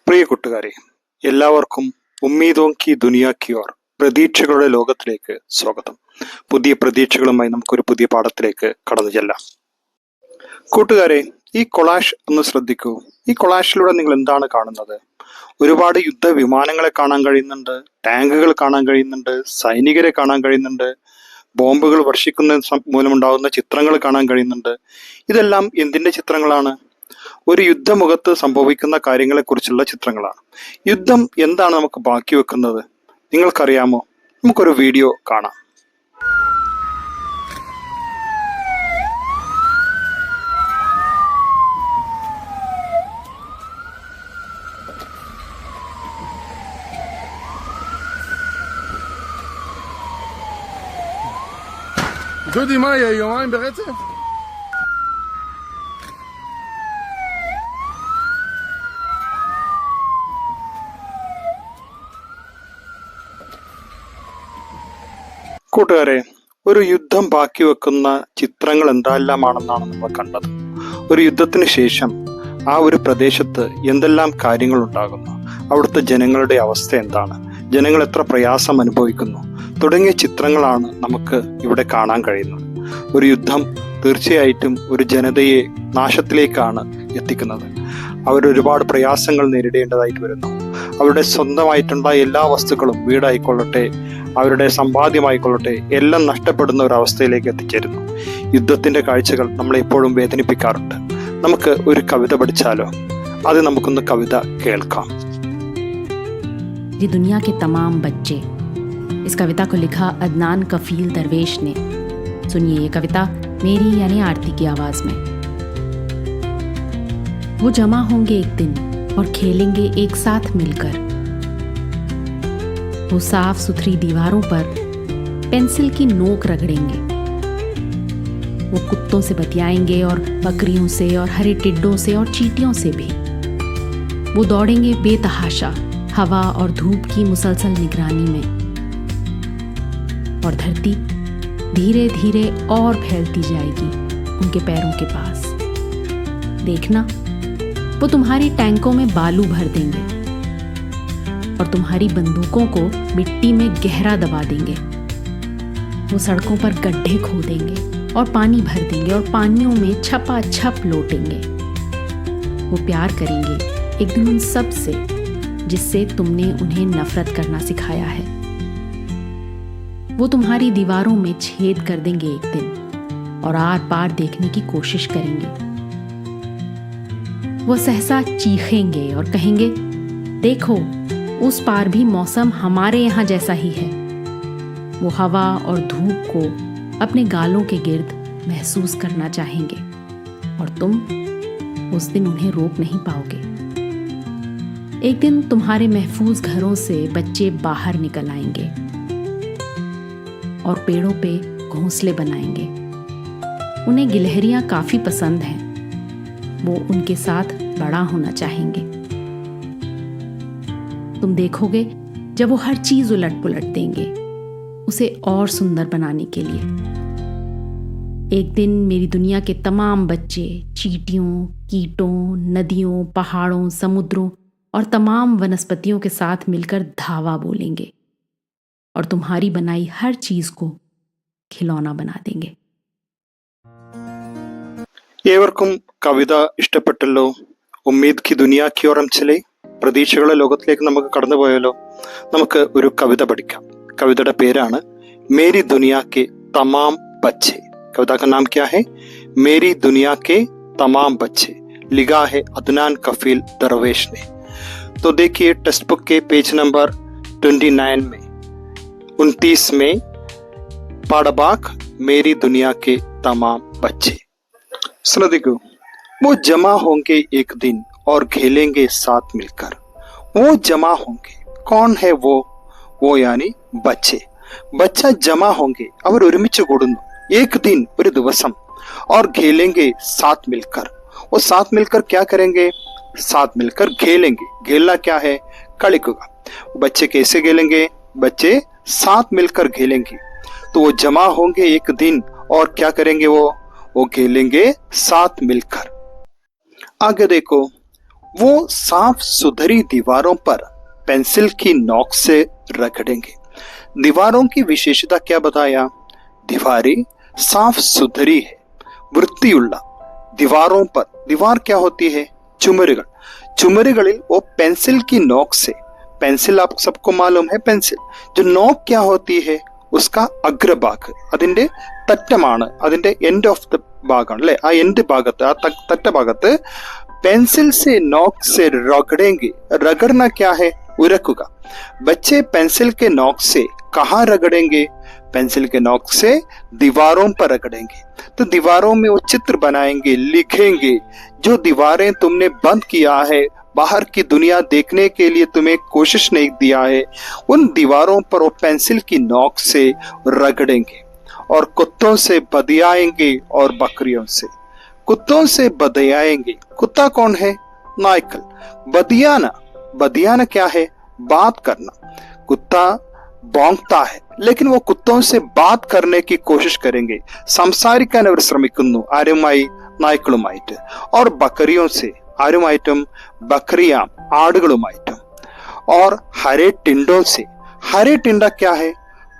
പ്രിയ കൂട്ടുകാരെ, എല്ലാവർക്കും ഉമ്മീദോം കി ദുനിയ കി ഓർ പ്രതീക്ഷകളുടെ ലോകത്തിലേക്ക് സ്വാഗതം. പുതിയ പ്രതീക്ഷകളുമായി നമുക്കൊരു പുതിയ പാഠത്തിലേക്ക് കടന്നു ചെല്ലാം. കൂട്ടുകാരെ, ഈ കൊളാഷ് ഒന്ന് ശ്രദ്ധിക്കൂ. ഈ കൊളാഷിലൂടെ നിങ്ങൾ എന്താണ് കാണുന്നത്? ഒരുപാട് യുദ്ധവിമാനങ്ങളെ കാണാൻ കഴിയുന്നുണ്ട്, ടാങ്കുകൾ കാണാൻ കഴിയുന്നുണ്ട്, സൈനികരെ കാണാൻ കഴിയുന്നുണ്ട്, ബോംബുകൾ വർഷിക്കുന്ന മൂലമുണ്ടാകുന്ന ചിത്രങ്ങൾ കാണാൻ കഴിയുന്നുണ്ട്. ഇതെല്ലാം എന്തിന്റെ ചിത്രങ്ങളാണ്? ഒരു യുദ്ധമുഖത്ത് സംഭവിക്കുന്ന കാര്യങ്ങളെക്കുറിച്ചുള്ള ചിത്രങ്ങളാണ്. യുദ്ധം എന്താണ് നമുക്ക് ബാക്കി വെക്കുന്നത് നിങ്ങൾക്കറിയാമോ? നമുക്കൊരു വീഡിയോ കാണാം. דודי, מה יהיה? יומיים ברצף? കൂട്ടുകാരെ, ഒരു യുദ്ധം ബാക്കി വെക്കുന്ന ചിത്രങ്ങൾ എന്തെല്ലാമാണെന്നാണ് നമ്മൾ കണ്ടത്. ഒരു യുദ്ധത്തിന് ശേഷം ആ ഒരു പ്രദേശത്ത് എന്തെല്ലാം കാര്യങ്ങൾ ഉണ്ടാകുന്നു, അവിടുത്തെ ജനങ്ങളുടെ അവസ്ഥ എന്താണ്, ജനങ്ങൾ എത്ര പ്രയാസം അനുഭവിക്കുന്നു തുടങ്ങിയ ചിത്രങ്ങളാണ് നമുക്ക് ഇവിടെ കാണാൻ കഴിയുന്നത്. ഒരു യുദ്ധം തീർച്ചയായിട്ടും ഒരു ജനതയെ നാശത്തിലേക്കാണ് എത്തിക്കുന്നത്. അവരൊരുപാട് പ്രയാസങ്ങൾ നേരിടേണ്ടതായിട്ട് വരുന്നു. അവരുടെ സ്വന്തമായിട്ടുള്ള എല്ലാ വസ്തുക്കളും, വീടായിക്കൊള്ളട്ടെ, അവരുടെ സമ്പാദ്യമായിക്കൊള്ളട്ടെ, എല്ലാം നഷ്ടപ്പെടുന്ന ഒരു അവസ്ഥയിലേക്ക് എത്തിച്ചേരുന്നു. യുദ്ധത്തിന്റെ കാഴ്ചകൾ നമ്മളെ എപ്പോഴും വേദനിപ്പിക്കാറുണ്ട്. നമുക്ക് ഒരു കവിത പഠിച്ചാലോ? അത് നമുക്കൊന്ന് കവിത കേൾക്കാം. ये दुनिया के तमाम बच्चे. इस कविता को लिखा अदनान कफील दरवेश ने. सुनिए ये कविता मेरी यानी आरती की आवाज में. वो जमा होंगे एक दिन और खेलेंगे एक साथ मिलकर. वो साफ सुथरी दीवारों पर पेंसिल की नोक रगड़ेंगे. वो कुत्तों से बतियाएंगे और बकरियों से और हरे टिड्डों से और चींटियों से भी. वो दौड़ेंगे बेतहाशा हवा और धूप की मुसलसल निगरानी में. और धरती धीरे धीरे और फैलती जाएगी उनके पैरों के पास. देखना, वो तुम्हारी टैंकों में बालू भर देंगे और तुम्हारी बंदूकों को मिट्टी में गहरा दबा देंगे. वो सड़कों पर गड्ढे खोदेंगे और पानी भर देंगे और पानियों में छपाछप लौटेंगे. वो प्यार करेंगे एक दिन उन सब से जिससे तुमने उन्हें नफरत करना सिखाया है. वो तुम्हारी दीवारों में छेद कर देंगे एक दिन और आर पार देखने की कोशिश करेंगे. वो सहसा चीखेंगे और कहेंगे, देखो उस पार भी मौसम हमारे यहाँ जैसा ही है. वो हवा और धूप को अपने गालों के गिर्द महसूस करना चाहेंगे और तुम उस दिन उन्हें रोक नहीं पाओगे. एक दिन तुम्हारे महफूज घरों से बच्चे बाहर निकल आएंगे और पेड़ों पे घोंसले बनाएंगे. उन्हें गिलहरियां काफी पसंद हैं. वो उनके साथ बड़ा होना चाहेंगे. तुम देखोगे जब वो हर चीज उलट पुलट देंगे उसे और सुंदर बनाने के लिए. एक दिन मेरी दुनिया के तमाम बच्चे चींटियों, कीटों, नदियों, पहाड़ों, समुद्रों और तमाम वनस्पतियों के साथ मिलकर धावा बोलेंगे और तुम्हारी बनाई हर चीज को खिलौना बना देंगे. ഏവർക്കും കവിത ഇഷ്ടപ്പെട്ടല്ലോ? ഉമ്മീദ് കി ദുനിയ കി ഓർ ഹം ചലേ. പ്രതീക്ഷകളുടെ ലോകത്തിലേക്ക് നമുക്ക് കടന്നുപോയാലോ? നമുക്ക് ഒരു കവിത പഠിക്കാം. കവിതയുടെ പേരാണ് മേരി ദുനിയ കെ തമാം ബച്ചേ. कविता का नाम क्या है? मेरी दुनिया के तमाम बच्चे. लिखा है अदनान कफील दरवेश ने. तो देखिए टेक्स्ट बुक के पेज नंबर 29 में 29 में पाड़बाक मेरी दुनिया के तमाम बच्चे. श्रद्धिको, वो जमा होंगे एक दिन और खेलेंगे साथ मिलकर. वो जमा होंगे. कौन है वो? वो यानी बच्चे. बच्चा जमा होंगे, അവർ ഒരുമിച്ച് കൂടുന്നു. एक दिन ഒരു ദിവസം. और खेलेंगे साथ मिलकर. वो साथ मिलकर क्या करेंगे? साथ मिलकर खेलेंगे. खेलना क्या है? കളിക്കുക. बच्चे कैसे खेलेंगे? बच्चे साथ मिलकर खेलेंगे. तो वो जमा होंगे एक दिन और क्या करेंगे? वो खेलेंगे साथ मिलकर. आगे देखो, वो साफ सुथरी दीवारों पर पेंसिल की नोक से रगड़ेंगे। दीवारों की विशेषता क्या बताया? दीवारें साफ सुथरी है, വൃത്തിയുള്ള दीवारों पर। दीवार क्या होती है? ചുമരുകൾ। ചുമരുകളിൽ वो पेंसिल की नोक से, पेंसिल आप सबको मालूम है पेंसिल, जो नोक क्या होती है? उसका അഗ്രഭാഗ്, അതിന്റെ തറ്റമാണ്, അതിന്റെ എൻഡ് ഓഫ് ദ ഭാഗമാണ് അല്ലെ, ആ എൻഡ് ഭാഗത്ത്, ആ തറ്റ ഭാഗത്ത് पेंसिल से नोक से रगड़ेंगे। रगड़ना क्या है? उरकुगा। बच्चे पेंसिल के नोक से कहाँ रगड़ेंगे? पेंसिल के नोक से दीवारों पर रगड़ेंगे। तो दीवारों में वो चित्र बनाएंगे, लिखेंगे। जो दीवारें तुमने बंद किया है, बाहर की दुनिया देखने के लिए तुम्हें कोशिश नहीं दिया है, उन दीवारों पर वो पेंसिल की नोक से रगड़ेंगे। और कुत्तों से बदियाएंगे और बकरियों से। कुत्तों से बदियाएंगे। कुत्ता कौन है? नायकल। बदियाना, बदियाना क्या है? बात करना। कुत्ता ഭോങ്ക്താ है, लेकिन वो कुत्तों से बात करने की कोशिश करेंगे। സംസാരിക്കാൻ അവർ ശ്രമിക്കുന്നു. ആരുമായി? നായ്ക്കളുമായിട്ട്. और बकरियों से, ആരുമായിട്ടും? बकरियां, ആടുകളുമായിട്ടും. और हरे टिंडों से, हरे टिंडा क्या है?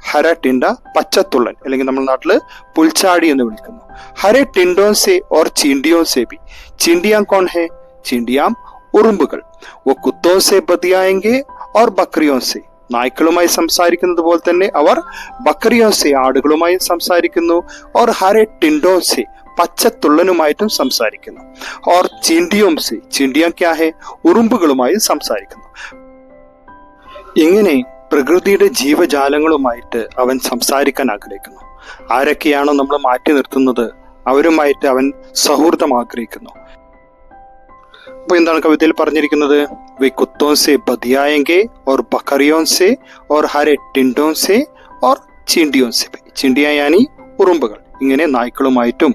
ഹര ടിൻഡ പച്ചത്തുള്ളൻ, അല്ലെങ്കിൽ നമ്മുടെ നാട്ടില് പുൽച്ചാടി എന്ന് വിളിക്കുന്നു. ഹരെ ടിൻഡോ സെ ഓർ ചീണ്ടിയോ സെ ബി. ചീണ്ടിയാം കോൺ ഹെ? ചീണ്ടിയാം ഉറുമ്പുകൾ. वो कुत्तों से बतियाएंगे और बकरियों से, നായ്ക്കളുമായി സംസാരിക്കുന്നത് പോലെ തന്നെ അവർ ബക്കറിയോ സെ, ആടുകളുമായി സംസാരിക്കുന്നു. और ഹരെ ടിൻഡോ സെ, പച്ചത്തുള്ളനുമായിട്ടും സംസാരിക്കുന്നു. और ചീണ്ടിയോം സെ, ചീണ്ടിയാം ക്യാ ഹെ? ഉറുമ്പുകളുമായി സംസാരിക്കുന്നു. ഇങ്ങനെ പ്രകൃതിയുടെ ജീവജാലങ്ങളുമായിട്ട് അവൻ സംസാരിക്കാൻ ആഗ്രഹിക്കുന്നു. ആരൊക്കെയാണോ നമ്മൾ മാറ്റി നിർത്തുന്നത് അവരുമായിട്ട് അവൻ സൗഹൃദം ആഗ്രഹിക്കുന്നു. അപ്പൊ എന്താണ് കവിതയിൽ പറഞ്ഞിരിക്കുന്നത്? വേ കുത്തോं से बतियाएंगे और बकरियों से और हरे टिंडों से और चींटियों से भी. ചിണ്ടിയ യാനി ഉറുമ്പുകൾ. ഇങ്ങനെ നായ്ക്കളുമായിട്ടും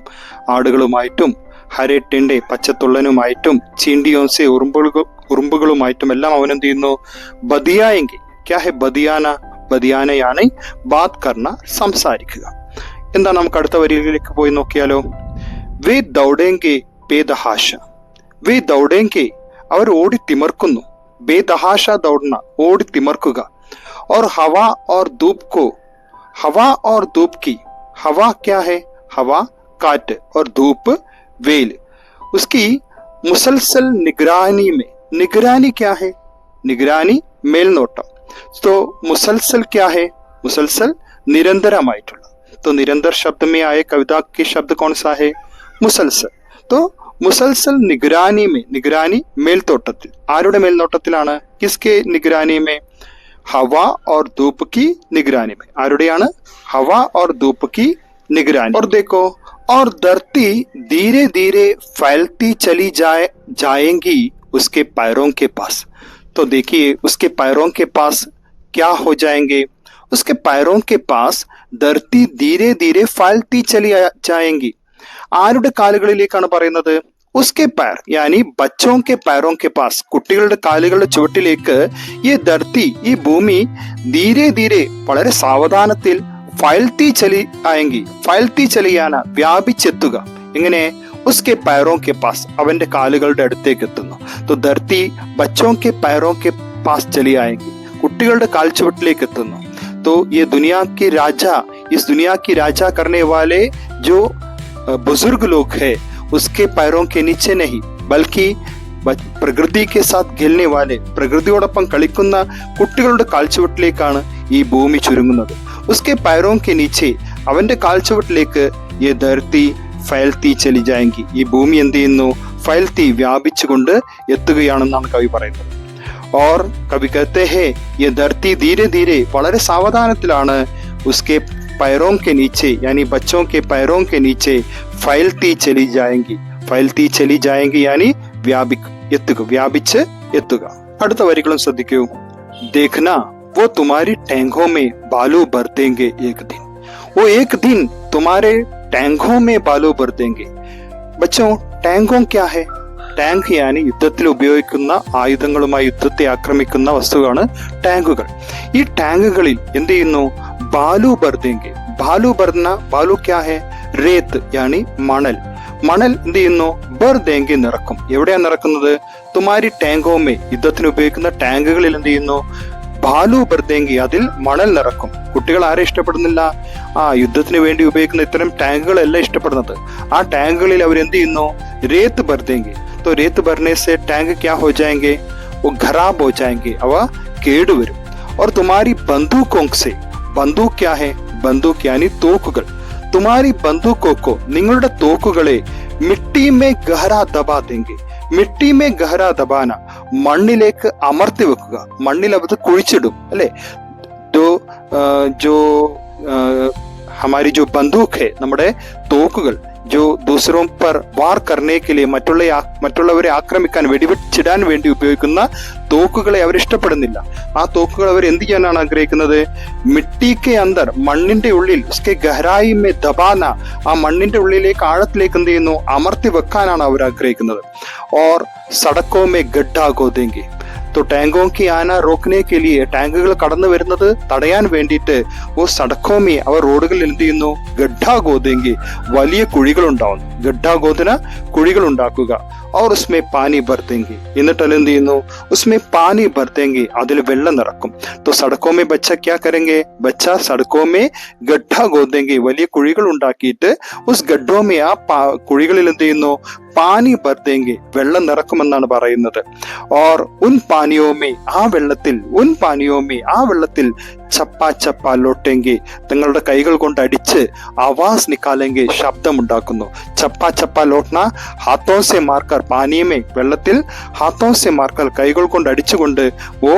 ആടുകളുമായിട്ടും ഹരെ ടിൻഡെ പച്ചത്തുള്ളനുമായിട്ടും ചീണ്ടിയോൻസെ ഉറുമ്പുകളുമായിട്ടും എല്ലാം അവൻ എന്ത് ചെയ്യുന്നു? ബദിയായെങ്കിൽ. क्या है बदियाना? ബദിയാനയാണ് ബാത് കർണ, സംസാരിക്കുക. എന്താ, നമുക്ക് അടുത്ത വരിയിലേക്ക് പോയി നോക്കിയാലോ. വേ ദൗഡേങ്കെ ബേദഹാശ. വേ ദൗഡേങ്കെ, അവർ ഓടി തിമർക്കുന്നു. ബേദഹാശ ദൗഡന, ഓടി തിമർക്കുക. और हवा और धूप को, हवा और धूप की, हवा क्या है? हवा काट, और धूप वेल. उसकी मुसलसल निगरानी में, निगरानी क्या है? निगरानी മേൽനോട്ടം. तो मुसलसल क्या है? मुसलसल निरंतरമായിട്ടുള്ള. तो निरंतर शब्द में आए कविता के शब्द कौन सा है? मुसलसल. तो मुसलसल निगरानी में, निगरानी മേൽനോട്ടത്തിൽ. ആരുടെ മേൽനോട്ടത്തിലാണ്? किसके निगरानी में? हवा और धूप की निगरानी में. ആരുടെയാണ്? हवा और धूप की निगरानी. और देखो, और धरती धीरे धीरे फैलती चली जाएंगी उसके पैरों के पास. तो देखिए, उसके पैरों के पास क्या हो जाएंगे? उसके पैरों के पास धरती धीरे धीरे फैलती चली जाएंगी. ആരുടെ കാലുകളിലേക്കാണ് പറയുന്നത്? उसके पैर, यानी बच्चों के पैरों के पास, കുട്ടികളുടെ കാലുകളുടെ ചുവട്ടിലേക്ക് ഈ ധർത്തി, ഈ ഭൂമി ധീരെ ധീരെ, വളരെ സാവധാനത്തിൽ ഫൈൽത്തി ചലി ആയെങ്കി, ഫൈൽത്തി ചലിയാന, വ്യാപിച്ചെത്തുക. എങ്ങനെ? उसके पैरों के पास, അവന്റെ കാലുകളുടെ അടുത്തേക്ക് എത്തുന്നു. तो धरती बच्चों के पैरों के पास चली आएगी, കുട്ടികളുടെ കാൽച്ചുവട്ടിലേക്ക് എത്തുന്നു. तो ये दुनिया के राजा, इस दुनिया की राजा करने वाले जो बुजुर्ग लोग है, उसके पैरों के नीचे नहीं, बल्कि പ്രകൃതി के साथ खेलने वाले, പ്രകൃതിയോടൊപ്പം കളിക്കുന്ന കുട്ടികളുടെ കാൽച്ചുവട്ടിലേക്കാണ് ഈ ഭൂമി ചുരുങ്ങുന്നത്. उसके पैरों के नीचे, അവന്റെ കാൽച്ചുവട്ടിലേക്ക് ये धरती ഫൈൽത്തി ചലി ജായെങ്കി, ഈ ഭൂമി എന്ത് ചെയ്യുന്നു? ഫൈൽത്തി, വ്യാപിച്ചുകൊണ്ട് എത്തുകയാണെന്നാണ് കവി പറയുന്നത്. और कवि कहते हैं ये धरती धीरे धीरे, വളരെ സാവധാനത്തിലാണ് उसके पैरों के नीचे, यानी बच्चों के पैरों के नीचे फैलती चली जाएंगी, फैलती चली जाएंगी यानी എത്തുക, വ്യാപിച്ച് എത്തുക. അടുത്ത വരികളും ശ്രദ്ധിക്കൂ. देखना वो तुम्हारी टैंकों में बालू भर देंगे एक दिन. वो एक दिन तुम्हारे टैंकों में बालू भर देंगे. बच्चों, टैंकों क्या है? ടാങ്ക് യാനി യുദ്ധത്തിൽ ഉപയോഗിക്കുന്ന ആയുധങ്ങളുമായി യുദ്ധത്തെ ആക്രമിക്കുന്ന വസ്തുവാണ് ടാങ്കുകൾ. ഈ ടാങ്കുകളിൽ എന്ത് ചെയ്യുന്നു? ബാലു ഭർ ദേങ്കെ. ബാലു ഭർന, ബാലു ക്യാ ഹെ? റേത്ത് യാനി മണൽ. മണൽ എന്ത് ചെയ്യുന്നു? ബർ ദേങ്കി നിറക്കും. എവിടെയാണ് നിറക്കുന്നത്? തുമാരി ടാങ്കോമേ, യുദ്ധത്തിന് ഉപയോഗിക്കുന്ന ടാങ്കുകളിൽ എന്ത് ചെയ്യുന്നു? ബാലു ബർദേങ്കി, അതിൽ മണൽ നിറക്കും. കുട്ടികൾ ആരെ ഇഷ്ടപ്പെടുന്നില്ല? യുദ്ധത്തിന് വേണ്ടി ഉപയോഗിക്കുന്ന ഇത്തരം ടാങ്കുകളെല്ലാം ഇഷ്ടപ്പെടുന്നത്. ആ ടാങ്കുകളിൽ അവർ എന്ത് ചെയ്യുന്നു? രേത്ത് ബർദേങ്കി. तो रेत भरने से टैंक क्या हो जाएंगे? वो खराब हो जाएंगे, അവ കേടുവരും. और तुम्हारी बंदूकों से, बंदूक क्या है? बंदूक यानी തോക്കുകൾ. तुम्हारी बंदूकों को, നിങ്ങളുടെ തോക്കുകളെ മിട്ടി മേ ഗഹരാ ദബാ ദേങ്കെ. മിട്ടി മേ ഗഹരാ ദബാന, മണ്ണിലേക്ക് അമർത്തി വെക്കുക. മണ്ണിൽ അത് കുഴിച്ചിടും അല്ലെ. जो हमारी जो बंदूक है, നമ്മുടെ തോക്കുകൾ, जो दूसरों पर वार करने के लिए, മറ്റുള്ളവരെ ആക്രമിക്കാൻ, വെടിവെച്ചിടാൻ വേണ്ടി ഉപയോഗിക്കുന്ന തോക്കുകളെ അവർ ഇഷ്ടപ്പെടുന്നില്ല. ആ തോക്കുകൾ അവർ എന്ത് ചെയ്യാനാണ് ആഗ്രഹിക്കുന്നത്? മിട്ടിക്ക് അന്തർ, മണ്ണിന്റെ ഉള്ളിൽ, ഉസ്കെ ഗഹരായി മേ ദബാന, ആ മണ്ണിന്റെ ഉള്ളിലേക്ക്, ആഴത്തിലേക്ക് എന്ത് ചെയ്യുന്നു? അമർത്തി വെക്കാനാണ് അവർ ആഗ്രഹിക്കുന്നത്. और सड़कों में गड्ढा खोदेंगे. तो टैंकों की आना रोकने के लिए, ടാങ്കുകൾ കടന്നു വരുന്നത് തടയാൻ വേണ്ടിയിട്ട് ഓ സടക്കോമി, അവർ റോഡുകളിൽ എന്ത് ചെയ്യുന്നു? ഗഡ്ഢാ ഗോതെങ്കി, വലിയ കുഴികൾ ഉണ്ടാവുന്നു. ഗഡ്ഢാ ഗോദന, കുഴികൾ ഉണ്ടാക്കുക. और उसमें पानी भर देंगे, എന്നിട്ട് എന്ത് ചെയ്യുന്നു? उसमें पानी भर देंगे, അതിൽ വെള്ളം നിറക്കും. तो सड़कों में बच्चा क्या करेंगे? बच्चा सड़कों में गड्ढा गोदेंगे, വലിയ കുഴികൾ ഉണ്ടാക്കിയിട്ട് ഉസ് ഗഡ്ഢോ മേ, ആ കുഴികളിൽ എന്ത് ചെയ്യുന്നു? പാനി ഭർ ദേങ്കെ, വെള്ളം നിറക്കുമെന്നാണ് പറയുന്നത്. और उन पानियों में, ആ വെള്ളത്തിൽ, ഉൻ പാനിയോ മേ, ആ വെള്ളത്തിൽ ചപ്പാ ചപ്പാ ലോട്ടെങ്കെ, തങ്ങളുടെ കൈകൾ കൊണ്ട് അടിച്ച് ആവാസ് നിക്കാലെങ്കെ, ശബ്ദമുണ്ടാക്കുന്നു. ചപ്പാ ചപ്പാ ലോട്ട്ന, ഹാത്തോ സെ മാർക്കർ, പാനിയമേ, വെള്ളത്തിൽ ഹാത്തോ സെ മാർക്കർ, കൈകൾ കൊണ്ട് അടിച്ചുകൊണ്ട് ഓ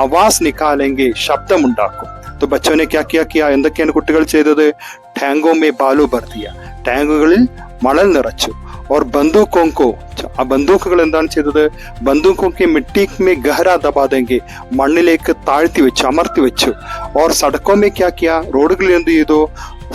ആവാസ് നിക്കാലെങ്കെ, ശബ്ദമുണ്ടാക്കും. तो बच्चों ने क्या किया? എന്തൊക്കെയാണ് കുട്ടികൾ ചെയ്തത്? ടാങ്കോ മേ ബാലു ഭർ ദിയ, ടാങ്കുകളിൽ മണൽ നിറച്ചു. और बंदूकों को, ആ ബന്ദൂക്കുകൾ എന്താണ് ചെയ്തത്? ബന്ദൂക്കൊക്കെ മിട്ടി മേ ഗഹരാ ദബാ ദേങ്കെ, മണ്ണിലേക്ക് താഴ്ത്തി വെച്ചു, അമർത്തി വെച്ചു. और सड़कों में क्या किया? റോഡുകളിൽ എന്ത് ചെയ്തു?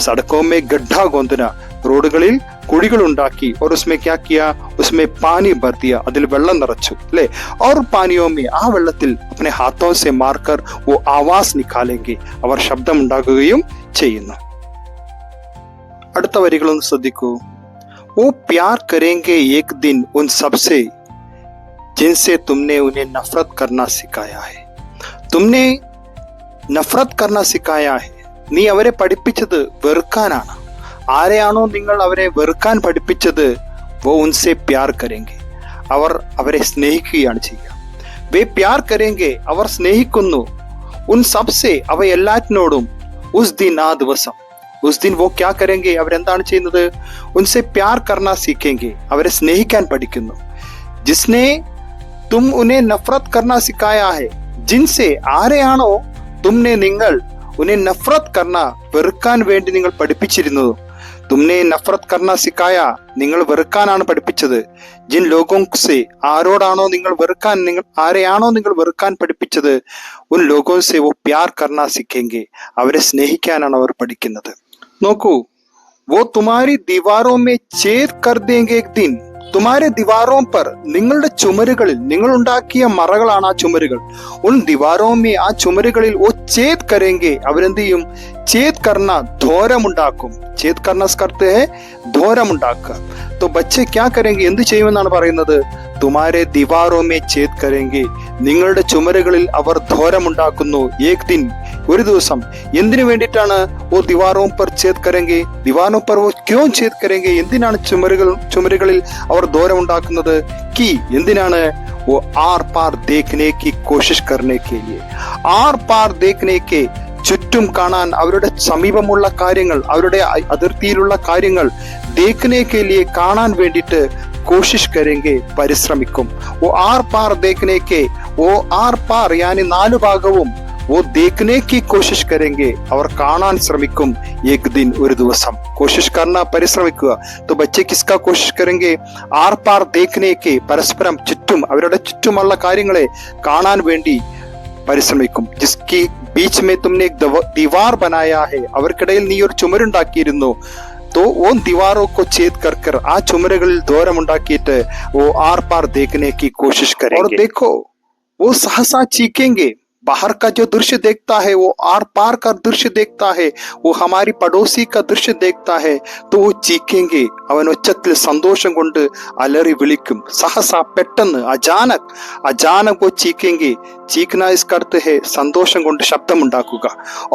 सड़कों में गड्ढा गोदना, റോഡുകളിൽ കുഴികൾ ഉണ്ടാക്കി. और उसमें क्या किया? उसमें पानी भर दिया, അതിൽ വെള്ളം നിറച്ചു അല്ലെ. और पानियों में, ആ വെള്ളത്തിൽ अपने हाथों से मारकर वो आवाज निकालेंगे, അവർ ശബ്ദം ഉണ്ടാക്കുകയും ചെയ്യുന്നു. അടുത്ത വരികളൊന്ന് ശ്രദ്ധിക്കൂ. वो प्यार करेंगे एक दिन उन सबसे जिनसे तुमने उन्हें नफरत करना सिखाया है. तुमने നഫ്രത് കർണ സിക്കായ ഹെ, നീ അവരെ പഠിപ്പിച്ചത് വെറുക്കാനാണ്. ആരെയാണോ നിങ്ങൾ അവരെ വെറുക്കാൻ പഠിപ്പിച്ചത്, വോ ഉൻസെ പ്യാർ കരേങ്കെ, അവർ അവരെ സ്നേഹിക്കുകയാണ് ചെയ്യുക. വേ പ്യാർ കരേങ്കെ, അവർ സ്നേഹിക്കുന്നു. ഉൻ സബ്സെ, അവ എല്ലാറ്റിനോടും. ഉസ് ദിൻ, ആ ദിവസം. ഉസ് ദിൻ വോ ക്യാ കരേങ്കെ, അവരെന്താണ് ചെയ്യുന്നത്? ഉൻസെ പ്യാർ കർണ സീഖേങ്കെ, അവരെ സ്നേഹിക്കാൻ പഠിക്കുന്നു. ജിസ്നെ തും ഉനെ നഫ്രത് കർണ സിക്കായ ഹെ, ജിൻസെ, ആരെയാണോ തുമ്നെ, നിങ്ങൾ ഉനെ നഫ്രത് കർണ, വെറുക്കാൻ വേണ്ടി നിങ്ങൾ പഠിപ്പിച്ചിരുന്നത്. തുമ്നെ നഫ്രത് കർണ സിക്കായ, നിങ്ങൾ വെറുക്കാനാണ് പഠിപ്പിച്ചത്. ജിൻ ലോഗോं से, ആരോടാണോ നിങ്ങൾ വെറുക്കാൻ, ആരെയാണോ നിങ്ങൾ വെറുക്കാൻ പഠിപ്പിച്ചത്, ഉൻ ലോഗോं से वो प्यार करना सीखेंगे, അവരെ സ്നേഹിക്കാനാണ് അവർ പഠിക്കുന്നത്. നോക്കൂ, वो तुम्हारी दीवारों में छेद कर देंगे एक दिन. തുമാരെ ദിവാറോം പർ, നിങ്ങളുടെ ചുമരുകളിൽ, നിങ്ങൾ ഉണ്ടാക്കിയ മറകളാണ് ആ ചുമരുകൾ. ഉൻ ദിവാറോമേ, ആ ചുമരുകളിൽ ഓ ഛേദ് കരേങ്കെ, അവരെന്ത് ചെയ്യും? ഛേദ് കർണ, ധോരമുണ്ടാക്കും. ഛേദ് കർണ സ്കർത്ത് ഹെ, ധോരമുണ്ടാക്കുക. तो बच्चे क्या करेंगे, എന്ത് ചെയ്യുമെന്നാണ് പറയുന്നത്? തുമാരെ ദിവാറോമേ ഛേദ് കരേങ്കെ, നിങ്ങളുടെ ചുമരുകളിൽ അവർ ധോരമുണ്ടാക്കുന്നു. ഏക് ദിൻ, ഒരു ദിവസം. എന്തിനു വേണ്ടിയിട്ടാണ്? ഓ ദിവാറോം പർ ഛേദ് കരേങ്കെ, ദിവാറോം പർ ഓ ക്യോ ഛേദ് കരേങ്കെ, എന്തിനാണ് ചുമരുകളിൽ അവർ ധോരമുണ്ടാക്കുന്നത്? കി, എന്തിനാണ്? ഓ ആർ പാർ ദേഖ്നെ കി കോശിഷ് കർനെ കെ ലിയെ, ആർ പാർ ദേഖ്നെ കെ, ചുറ്റും കാണാൻ, അവരുടെ സമീപമുള്ള കാര്യങ്ങൾ, അവരുടെ അതിർത്തിയിലുള്ള കാര്യങ്ങൾ, ദേഖ്നെ കെ ലിയെ, കാണാൻ വേണ്ടിയിട്ട്, കോശിഷ് കരേങ്കെ, പരിശ്രമിക്കും. ഓ ആർ പാർ ദേഖ്നെ കെ, ഓ ആർ പാർ യാനി നാലു ഭാഗവും, ഓ ദേഖ്നെ കി കോശിഷ് കരേങ്കെ, അവർ കാണാൻ ശ്രമിക്കും. ഏക് ദിൻ, ഒരു ദിവസം. കോശിഷ് കർണ, പരിശ്രമിക്കുക. तो बच्चे किसका कोशिश करेंगे? ആർ പാർ ദേഖ്നെ കെ, പരസ്പരം ചുറ്റും, അവരുടെ ചുറ്റുമുള്ള കാര്യങ്ങളെ കാണാൻ വേണ്ടി പരിശ്രമിക്കും. ജിസ്കി ബീച്ച് മേ തുമ്നെ ദീവാർ ബനായാ ഹെ, അവർക്കിടയിൽ നീ ഒരു ചുമരുണ്ടാക്കിയിരുന്നു. तो उन दीवारों को छेद कर कर, ആ ചുമരുകളിൽ ദ്വാരമുണ്ടാക്കിയിട്ട് वो आर पार देखने की कोशिश करेंगे. और देखो वो सहसा चीखेंगे, बाहर का जो दृश्य देखता है, वो आर पार का दृश्य देखता है, वो हमारी पड़ोसी का दृश्य देखता है, तो वो ചീക്കേങ്കെ അവൻ ഒച്ചത്തിൽ സന്തോഷം കൊണ്ട് അലറി വിളിക്കും. സഹസ പെട്ടെന്ന് അചാനക് वो ചീക്കേങ്കെ. ചീക്കന इसका अर्थ है സന്തോഷം കൊണ്ട് ശബ്ദമുണ്ടാക്കുക.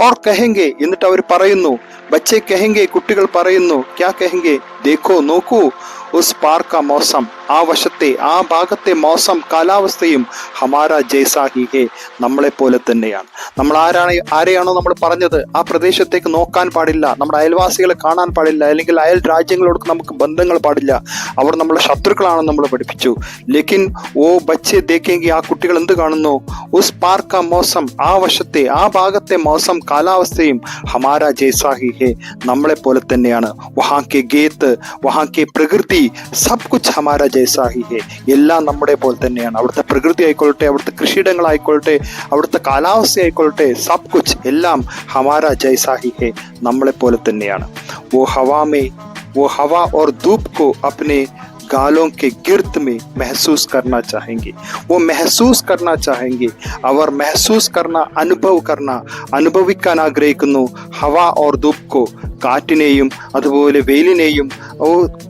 और कहेंगे എന്നിട്ട് അവർ പറയുന്നു, ബच्चे कहेंगे കുട്ടികൾ പറയുന്നു, क्या कहेंगे, देखो നോക്കൂ, उस पार का मौसम, ആ വശത്തെ ആ ഭാഗത്തെ മൗസം കാലാവസ്ഥയും ഹമാര ജൈസാ ഹി ഹേ, നമ്മളെ പോലെ തന്നെയാണ്. നമ്മൾ ആരെയാണോ നമ്മൾ പറഞ്ഞത് ആ പ്രദേശത്തേക്ക് നോക്കാൻ പാടില്ല, നമ്മുടെ അയൽവാസികളെ കാണാൻ പാടില്ല, അല്ലെങ്കിൽ അയൽ രാജ്യങ്ങളോട് നമുക്ക് ബന്ധങ്ങൾ പാടില്ല, അവർ നമ്മളെ ശത്രുക്കളാണെന്ന് നമ്മൾ പഠിപ്പിച്ചു. ലേക്കിൻ ഓ ബച്ചെ ദേखेंगे, ആ കുട്ടികൾ എന്ത് കാണുന്നു, ഉസ് പാർ കാ മൗസം, ആ വശത്തെ ആ ഭാഗത്തെ മൗസം കാലാവസ്ഥയും ഹമാര ജൈസാ ഹി ഹേ, നമ്മളെ പോലെ തന്നെയാണ്. വഹാ കെ ഗീത്, വഹാ കെ പ്രകൃതി, സബ് കുച്ച് ഹമാര ജൈസാ ഹി ഹേ, എല്ലാം നമ്മുടെ പോലെ തന്നെയാണ്. അവിടുത്തെ പ്രകൃതി ആയിക്കൊള്ളട്ടെ, അവിടുത്തെ കൃഷിയിടങ്ങളായിക്കൊള്ളട്ടെ, അവിടുത്തെ കാലാവസ്ഥ ആയിക്കൊള്ളട്ടെ, സബ് കുച്ച് എല്ലാം ഹമാര ജൈസാ ഹി ഹേ, നമ്മളെ പോലെ തന്നെയാണ്. वो हवा और धूप को अपने गालों के गिर्द में महसूस करना चाहेंगे. वो महसूस करना चाहेंगे. അവർ महसूस करना, അനുഭവിക്കാൻ ആഗ്രഹിക്കുന്നു. ഹവ ഓർ ധൂപ് കോ, കാറ്റിനെയും അതുപോലെ വെയിലിനെയും.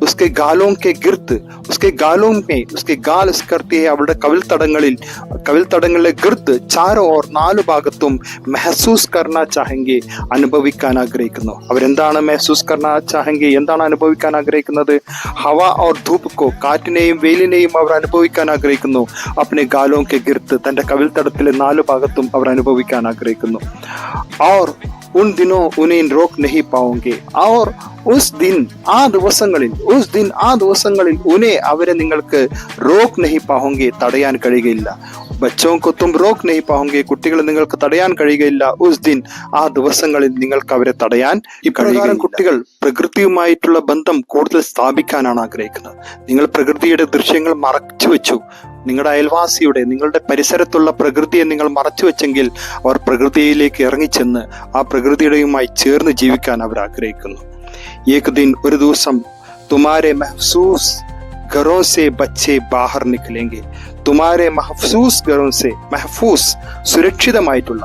उसके गालों के गिर्द, उसके गालों में, उसके गाल करती है അവരുടെ കവിൽത്തടങ്ങളിലെ ഗിർദ്, ചാരോ ഓർ നാലു ഭാഗത്തും മെഹസൂസ് കർണ ചാഹെങ്കെ, അനുഭവിക്കാൻ ആഗ്രഹിക്കുന്നു. അവരെന്താണ് മെഹസൂസ് കർണ ചാഹെങ്കെ, എന്താണ് അനുഭവിക്കാൻ ആഗ്രഹിക്കുന്നത്? ഹവ ഓർ ധൂപ് കോ, കാറ്റിനെയും വെയിലിനെയും അവർ അനുഭവിക്കാൻ ആഗ്രഹിക്കുന്നു. അപ്നെ ഗാലോं के गिर्द, തന്റെ കവിൽത്തടത്തിലെ നാലു ഭാഗത്തും അവർ അനുഭവിക്കാൻ ആഗ്രഹിക്കുന്നു. और उन दिनों उन्हें रोक नहीं पाओगे. और उस दिन ആ ദിവസങ്ങളിൽ ഉനെ അവരെ നിങ്ങൾക്ക് റോക്ക് നഹി പാഹോങ്കെ, തടയാൻ കഴിയുകയില്ല. ബച്ചോം കോ തും റോക്ക് നഹി പാഹോങ്കെ, കുട്ടികളെ നിങ്ങൾക്ക് തടയാൻ കഴിയുകയില്ല. ഉസ് ദിൻ, ആ ദിവസങ്ങളിൽ നിങ്ങൾക്ക് അവരെ തടയാൻ. ഇപ്രകാരം കുട്ടികൾ പ്രകൃതിയുമായിട്ടുള്ള ബന്ധം കൂടുതൽ സ്ഥാപിക്കാനാണ് ആഗ്രഹിക്കുന്നത്. നിങ്ങൾ പ്രകൃതിയുടെ ദൃശ്യങ്ങൾ മറച്ചു വെച്ചു, നിങ്ങളുടെ അയൽവാസിയുടെ, നിങ്ങളുടെ പരിസരത്തുള്ള പ്രകൃതിയെ നിങ്ങൾ മറച്ചു വെച്ചെങ്കിൽ അവർ പ്രകൃതിയിലേക്ക് ഇറങ്ങിച്ചെന്ന് ആ പ്രകൃതിയുടെയുമായി ചേർന്ന് ജീവിക്കാൻ അവർ ആഗ്രഹിക്കുന്നു. ഏക് ദിൻ, ഒരു ദിവസം, തുമാരെ മെഹ്സൂസ് ഘറോ സെ ബച്ചെ ബാഹർ നിക്കലെങ്കെ, തുമാരെ മെഹ്സൂസ് ഘറോ സെ, മെഹ്ഫൂസ് സുരക്ഷിതമായിട്ടുള്ള,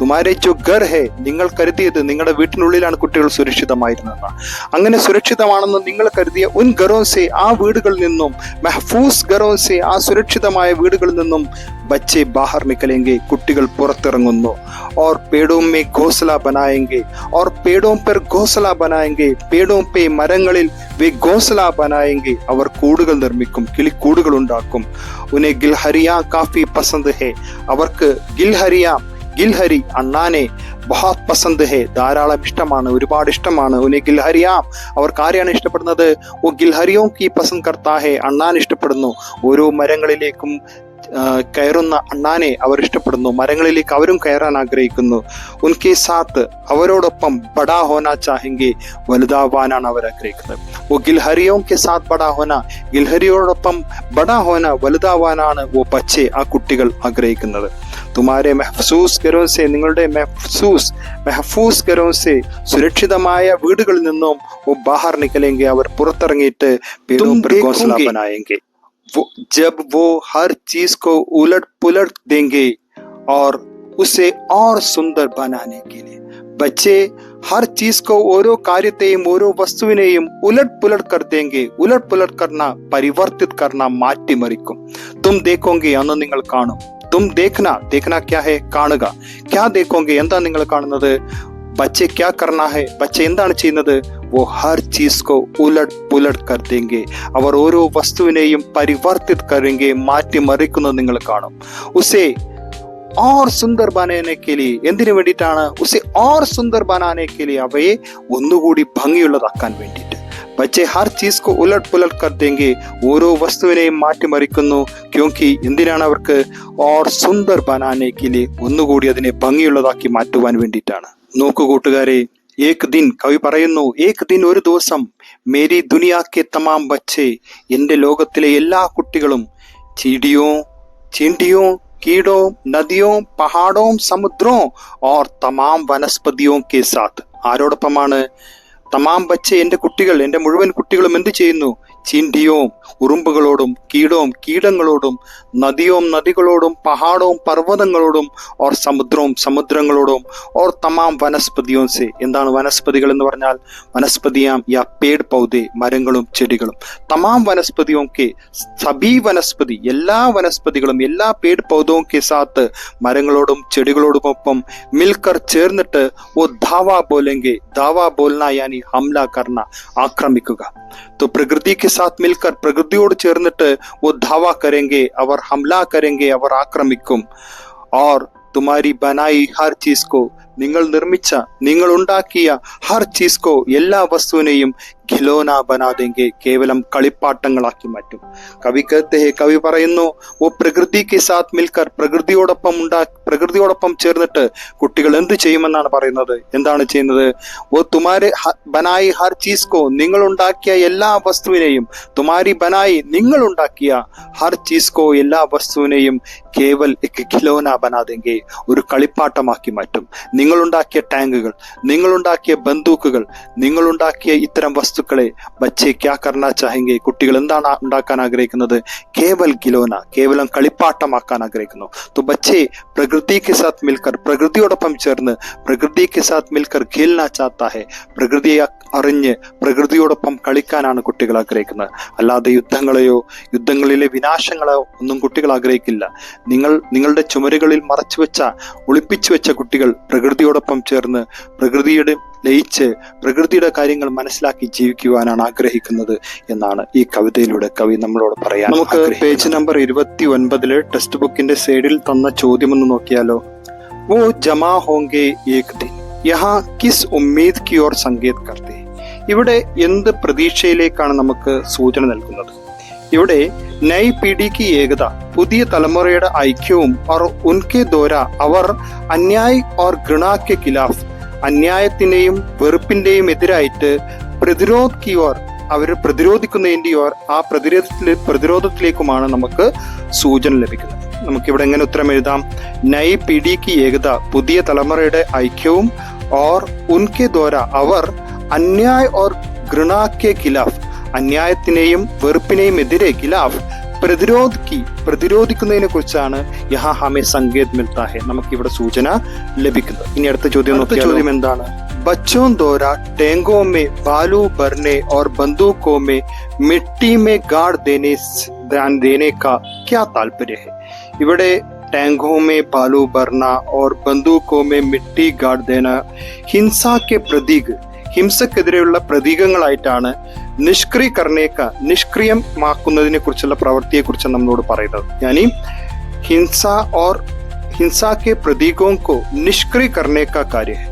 തുമാരെ ജോ ഘർ ഹേ, നിങ്ങൾ കരുതിയത് നിങ്ങളുടെ വീട്ടിനുള്ളിലാണ് കുട്ടികൾ സുരക്ഷിതമായിരുന്നതെന്ന്. അങ്ങനെ സുരക്ഷിതമാണെന്ന് നിങ്ങൾ കരുതിയ ഉൻ ഘറോ സെ, ആ വീടുകളിൽ നിന്നും, മെഹ്ഫൂസ് ഘറോ സെ, ആ സുരക്ഷിതമായ വീടുകളിൽ നിന്നും, ബച്ചെ ബാഹർ നിക്കലെങ്കെ, കുട്ടികൾ പുറത്തിറങ്ങുന്നു. और पेड़ों में घोंसला बनाएंगे, और पेड़ों पर घोंसला बनाएंगे, पेड़ों पे, മരങ്ങളിൽ വേ ഘോംസല ബനായെങ്കിൽ, അവർ കൂടുകൾ നിർമ്മിക്കും, കിളിക്കൂടുകൾ ഉണ്ടാക്കും. ഉനെ ഗിൽഹരിയ കാഫി പസന്ത് ഹേ, അവർക്ക് ഗിൽഹരി അണ്ണാനെ ബഹുത് പസന്ത് ഹേ, ധാരാളം ഇഷ്ടമാണ്, ഒരുപാട് ഇഷ്ടമാണ്. ഉനെ ഗിൽഹരിയാം, അവർക്ക് ആരെയാണ് ഇഷ്ടപ്പെടുന്നത്? ഓ ഗിൽഹരിയോ കി പസന്ത് കർത്താ ഹേ, അണ്ണാൻ ഇഷ്ടപ്പെടുന്നു. ഓരോ മരങ്ങളിലേക്കും കയറുന്ന അണ്ണാനെ അവർ ഇഷ്ടപ്പെടുന്നു, മരങ്ങളിലേക്ക് അവരും കയറാൻ ആഗ്രഹിക്കുന്നു. ഉൻകെ സാത്ത്, അവരോടൊപ്പം ബഡാ ഹോന ചാഹെങ്കെ, വലുതാവാനാണ് അവർ ആഗ്രഹിക്കുന്നത്. ഓ ഗിൽഹരിയോ കെ സാത്ത് ബഡാ ഹോന, ഗിൽഹരിയോടൊപ്പം ബഡാ ഹോന, വലുതാവാനാണ് ഓ ബച്ചെ, ആ കുട്ടികൾ ആഗ്രഹിക്കുന്നത്. തുമാരെ മെഹ്സൂസ് ഘറോ സെ, നിങ്ങളുടെ മെഹ്ഫൂസ് ഘറോ സെ, സുരക്ഷിതമായ വീടുകളിൽ നിന്നും ഓ ബാഹർ നിക്കലെങ്കെ, അവർ പുറത്തിറങ്ങിയിട്ട് പേടോं पर घोंसला बनाएंगे. जब वो हर चीज को उलट पुलट देंगे और उसे और सुंदर बनाने के लिए. बच्चे हर चीज को, ഓരോ കാര്യത്തെയും ഓരോ വസ്തുവിനെയും ഉലട്ട് പുലട്ട് കർ ദേങ്കെ, ഉലട്ട് പുലട്ട് കർണ, പരിവർത്തിത് കർണ, മാറ്റിമറിക്കും. തും ദേഖോങ്കെ, അന്ന് നിങ്ങൾ കാണും. തും ദേഖ്ന ക്യാ ഹേ, കാണുക. ക്യാ ദേഖോങ്കെ, എന്താ നിങ്ങൾ കാണുന്നത്? ബച്ചെ ക്യാ കർണ ഹേ, ബച്ചെ എന്താണ് ചെയ്യുന്നത്? वो हर चीज को उलट पुलट कर देंगे, അവർ ഓരോ വസ്തുവിനെയും പരിവർത്തിത് കरेंगे, മാറ്റിമറിക്കുന്നത് നിങ്ങൾ കാണും. ഉസേ और सुंदर बनाने के लिए, എന്തിനു വേണ്ടിയിട്ടാണ്? ഉസേ और सुंदर बनाने के लिए, അവയെ ഒന്നുകൂടി ഭംഗിയുള്ളതാക്കാൻ വേണ്ടിയിട്ട്. ബച്ചെ ഹർ ചീസ് കോ ഉലട്ട് പുലട്ട് കർ ദേങ്കെ, ഓരോ വസ്തുവിനെയും മാറ്റിമറിക്കുന്നു. ക്യോങ്കി, എന്തിനാണ് അവർക്ക്? और सुंदर बनाने के लिए, ഒന്നുകൂടി അതിനെ ഭംഗിയുള്ളതാക്കി മാറ്റുവാൻ വേണ്ടിയിട്ടാണ്. നോക്കൂ കൂട്ടുകാരെ, ഏക് ദിൻ, കവി പറയുന്നു, ഏക് ദിൻ, ഒരു ദിവസം, മേരി ദുനിയാ കെ തമാം ബച്ചെ, എന്റെ ലോകത്തിലെ എല്ലാ കുട്ടികളും, ചീണ്ടിയോ कीड़ों, नदियों, पहाड़ों, समुद्रों और तमाम वनस्पतियों के साथ, ആരോടൊപ്പമാണ്? തമാം ബച്ചെ, എന്റെ കുട്ടികൾ, എന്റെ മുഴുവൻ കുട്ടികളും എന്ത് ചെയ്യുന്നു? ചീണ്ടിയോം ഉറുമ്പുകളോടും കീടവും കീടങ്ങളോടും നദിയോം നദികളോടും പഹാടവും പർവ്വതങ്ങളോടും ഓർ സമുദ്രവും സമുദ്രങ്ങളോടും ഓർ തമാം വനസ്പതിയോം സെ. എന്താണ് വനസ്പതികൾ എന്ന് പറഞ്ഞാൽ? വനസ്പതിയാം യാ പേട് പൗധെ, മരങ്ങളും ചെടികളും. തമാം വനസ്പതിയോം കെ, സബീ വനസ്പതി, എല്ലാ വനസ്പതികളും, എല്ലാ പേട് പൗധവും കെ സാത്ത്, മരങ്ങളോടും ചെടികളോടുമൊപ്പം മിൽക്കർ ചേർന്നിട്ട് ഓ ധാവാ ബോലെങ്കെ. ധാവാ ബോൽന യാനി ഹംല കർണ, ആക്രമിക്കുക. तो प्रकृति के साथ मिलकर, प्रकृतियोട് ചേർന്നിട്ട് वो धावा करेंगे, അവർ हमला करेंगे, അവർ ആക്രമിക്കും. और तुम्हारी बनाई हर चीज को, നിങ്ങൾ നിർമ്മിച്ച, നിങ്ങൾ ഉണ്ടാക്കിയ ഹർ ചീസ് കോ, എല്ലാ വസ്തുവിനെയും ഖിലോന ബനാ ദേംഗെ, കേവലം കളിപ്പാട്ടങ്ങളാക്കി മാറ്റും. കവി कहते हैं, കവി പറയുന്നു, ഓ പ്രകൃതി കെ സാത്ത് മിൽക്കർ, പ്രകൃതിയോടൊപ്പം ചേർന്നിട്ട് കുട്ടികൾ എന്ത് ചെയ്യുമെന്നാണ് പറയുന്നത്? എന്താണ് ചെയ്യുന്നത്? ഓ തുമാരെ ബനായി ഹർ ചീസ് കോ, നിങ്ങൾ ഉണ്ടാക്കിയ എല്ലാ വസ്തുവിനെയും, തുമാരി ബനായി, നിങ്ങൾ ഉണ്ടാക്കിയ ഹർ ചീസ് കോ, എല്ലാ വസ്തുവിനെയും കേവൽ എക് ഖിലോന ബനാ ദേംഗെ, ഒരു കളിപ്പാട്ടമാക്കി മാറ്റും. നിങ്ങളുണ്ടാക്കിയ ടാങ്കുകൾ, നിങ്ങളുണ്ടാക്കിയ ബന്ദൂക്കുകൾ, നിങ്ങളുണ്ടാക്കിയ ഇത്തരം വസ്തുക്കളെ ബച്ചെ ക്യാ കർണ ചാഹെങ്കെ, കുട്ടികൾ എന്താണ് ഉണ്ടാക്കാൻ ആഗ്രഹിക്കുന്നത്? കേവൽ ഖിലോന, കേവലം കളിപ്പാട്ടമാക്കാൻ ആഗ്രഹിക്കുന്നു. तो बच्चे प्रकृति के साथ मिलकर, പ്രകൃതിയോടൊപ്പം ചേർന്ന്, പ്രകൃതി के साथ मिलकर खेलना चाहता है, പ്രകൃതിയെ അറിഞ്ഞ് പ്രകൃതിയോടൊപ്പം കളിക്കാനാണ് കുട്ടികൾ ആഗ്രഹിക്കുന്നത്. അല്ലാതെ യുദ്ധങ്ങളെയോ യുദ്ധങ്ങളിലെ വിനാശങ്ങളെയോ ഒന്നും കുട്ടികൾ ആഗ്രഹിക്കില്ല. നിങ്ങളുടെ ചുമരുകളിൽ ഒളിപ്പിച്ചു വെച്ച കുട്ടികൾ പ്രകൃതിയോടൊപ്പം ചേർന്ന്, പ്രകൃതിയുടെ ലയിച്ച്, പ്രകൃതിയുടെ കാര്യങ്ങൾ മനസ്സിലാക്കി ജീവിക്കുവാനാണ് ആഗ്രഹിക്കുന്നത് എന്നാണ് ഈ കവിതയിലൂടെ കവി നമ്മളോട് പറയാൻ. നമുക്ക് പേജ് നമ്പർ 29 ടെക്സ്റ്റ് ബുക്കിന്റെ സൈഡിൽ തന്ന ചോദ്യം ഒന്ന് നോക്കിയാലോ. वो जमा होंगे एक दिन, यहाँ किस उम्मीद की ओर संकेत करते. ഇവിടെ എന്ത് പ്രതീക്ഷയിലേക്കാണ് നമുക്ക് സൂചന നൽകുന്നത്? ഇവിടെ നൈ പീഡി കി ഏകത, പുതിയ തലമുറയുടെ ഐക്യവും, और उनके द्वारा അവർ അന്യായ് और घृणा के खिलाफ, അന്യായത്തിന്റെയും വെറുപ്പിന്റെയും എതിരായിട്ട് പ്രതിരോധ് കി ഓർ, അവർ പ്രതിരോധിക്കുന്നതിന്റെ ഓർ, ആ പ്രതിരോധത്തിലേക്കുമാണ് നമുക്ക് സൂചന ലഭിക്കുന്നത്. നമുക്കിവിടെ എങ്ങനെ ഉത്തരം എഴുതാം? നൈ പീഡി കി ഏകത, പുതിയ തലമുറയുടെ ഐക്യവും, ഓർ ഉൻകെ ദ്വാര, അവർ അന്യായ് ഓർ ഘൃണ കെ ഖിലാഫ്, അന്യായത്തിനെയും വെറുപ്പിനെയും എതിരെ, ഖിലാഫ് പ്രതിരോധിക്കുന്നതിനെ കുറിച്ചാണ് യഹാ ഹമേ സങ്കേത് മിൽത്താ ഹെ, നമുക്ക് ഇവിടെ സൂചന ലഭിക്കുന്നത്. ഇനി അടുത്ത ചോദ്യം എന്താണ്? बच्चों द्वारा टैंकों में बालू भरने और बंदूकों में मिट्टी में गाड़ देने का क्या तात्पर्य है? ഇവിടെ टैंकों में बालू भरना और बंदूकों में मिट्टी गाड़ देना हिंसा के प्रतीक, ഹിംസക്കെതിരെയുള്ള പ്രതീകങ്ങളായിട്ടാണ് നിഷ്ക്രിയമാക്കുന്നതിനെ കുറിച്ചുള്ള പ്രവൃത്തിയെ കുറിച്ച് നമ്മളോട് പറയുന്നത്. यानी हिंसा के प्रतीकों को निष्क्रिय करने का कार्य है.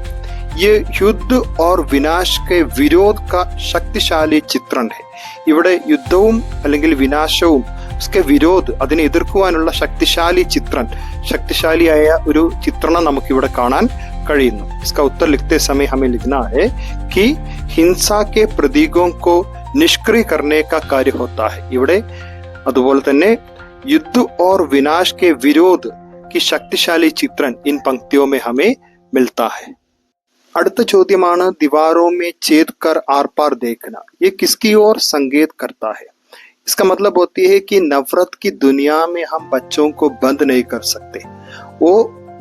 ये युद्ध और विनाश के विरोध का शक्तिशाली चित्रण है. ഇവിടെ യുദ്ധവും അല്ലെങ്കിൽ വിനാശവും വിരോധ്, അതിനെ എതിർക്കുവാനുള്ള ശക്തിശാലിയായ ഒരു ചിത്രണം നമുക്കിവിടെ കാണാൻ കഴിയുന്നു. इसका उत्तर लिखते समय हमें लिखना है कि हिंसा के प्रतीकों को निष्क्रिय करने का कार्य होता है. ഇവിടെ അതുപോലെ തന്നെ युद्ध और विनाश के विरोध की शक्तिशाली चित्रण इन पंक्तियों में हमें मिलता है. അടുത്ത ചോദ്യമാണ് दीवारों में छेद कर आर पार देखना. ये किसकी ओर संकेत करता है? इसका मतलब होती है कि नफरत की दुनिया में हम बच्चों को बंद नहीं कर सकते. वो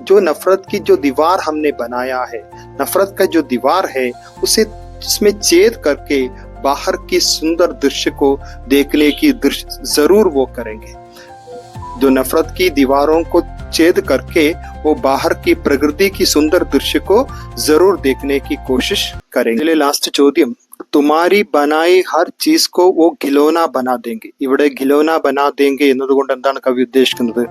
जो नफरत की जो दीवार हमने बनाया है, नफरत का जो दीवार है, उसमें छेद करके बाहर की सुंदर दृश्य को देखने की जरूर वो करेंगे. जो नफरत की दीवारों को छेद करके वो बाहर की प्रकृति की सुंदर दृश्य को जरूर देखने की कोशिश करेंगे. लास्ट ചോദ്യം, തുമാരി ബനായി ഹർ ചീസ് കോ വോ ഖിലോന ബനാ ദേംഗെ. ഇവിടെ ഖിലോന ബനാ ദേംഗെ എന്നതുകൊണ്ട് എന്താണ് കവി ഉദ്ദേശിക്കുന്നത്?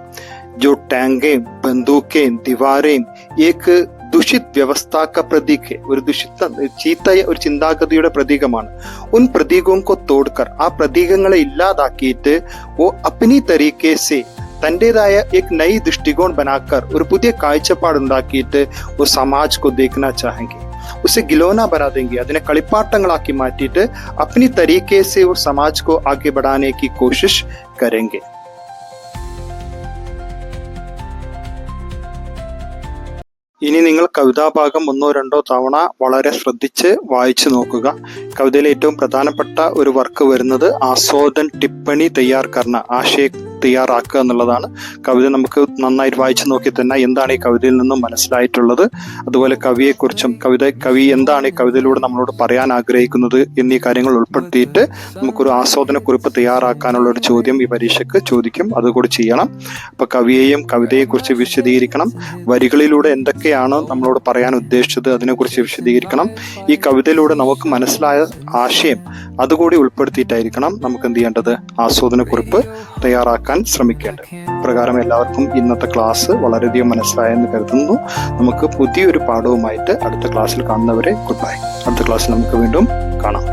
जो टैंकें, बंदूकें, दीवारें एक दूषित व्यवस्था का प्रतीक है. ഒരു ചീത്തയ ഒരു ചിന്താഗതിയുടെ പ്രതീകമാണ്. ഉൻ പ്രതീകോं को तोड़कर, ആ പ്രതീകങ്ങളെ ഇല്ലാതാക്കിയിട്ട് वो अपनी तरीके से തന്റേതായ एक नई दृष्टिकोण बनाकर, ഒരു പുതിയ കാഴ്ചപ്പാടുണ്ടാക്കിയിട്ട് वो समाज को देखना चाहेंगे. उसे गिलोना बना देंगे, അതിനെ കളിപ്പാട്ടങ്ങളാക്കി മാറ്റിയിട്ട് अपनी तरीके से वो समाज को आगे बढ़ाने की कोशिश करेंगे. ഇനി നിങ്ങൾ കവിതാഭാഗം 1-2 തവണ വളരെ ശ്രദ്ധിച്ച് വായിച്ചു നോക്കുക. കവിതയിലെ ഏറ്റവും പ്രധാനപ്പെട്ട ഒരു വർക്ക് വരുന്നത് ആസ്വാദൻ ടിപ്പണി തയ്യാർ കർണ, ആശയ തയ്യാറാക്കുക എന്നുള്ളതാണ്. കവിത നമുക്ക് നന്നായിട്ട് വായിച്ചു നോക്കി തന്നെ എന്താണ് ഈ കവിതയിൽ നിന്നും മനസ്സിലായിട്ടുള്ളത്, അതുപോലെ കവിയെക്കുറിച്ചും കവി എന്താണ് ഈ കവിതയിലൂടെ നമ്മളോട് പറയാൻ ആഗ്രഹിക്കുന്നത് എന്നീ കാര്യങ്ങൾ ഉൾപ്പെടുത്തിയിട്ട് നമുക്കൊരു ആസ്വാദനക്കുറിപ്പ് തയ്യാറാക്കാനുള്ള ഒരു ചോദ്യം ഈ പരീക്ഷയ്ക്ക് ചോദിക്കും. അതുകൂടി ചെയ്യണം. അപ്പോൾ കവിയെയും കവിതയെക്കുറിച്ച് വിശദീകരിക്കണം. വരികളിലൂടെ എന്തൊക്കെയാണ് നമ്മളോട് പറയാൻ ഉദ്ദേശിച്ചത് അതിനെക്കുറിച്ച് വിശദീകരിക്കണം. ഈ കവിതയിലൂടെ നമുക്ക് മനസ്സിലായ ആശയം അതുകൂടി ഉൾപ്പെടുത്തിയിട്ടായിരിക്കണം നമുക്ക് എന്ത് ചെയ്യേണ്ടത്, ആസ്വാദനക്കുറിപ്പ് തയ്യാറാക്കാൻ ശ്രമിക്കേണ്ടത്. പ്രകാരം എല്ലാവർക്കും ഇന്നത്തെ ക്ലാസ് വളരെയധികം മനസ്സിലായെന്ന് കരുതുന്നു. നമുക്ക് പുതിയൊരു പാഠവുമായിട്ട് അടുത്ത ക്ലാസ്സിൽ കാണുന്നവരെ ഗുഡ് ബൈ. അടുത്ത ക്ലാസ്സിൽ നമുക്ക് വീണ്ടും കാണാം.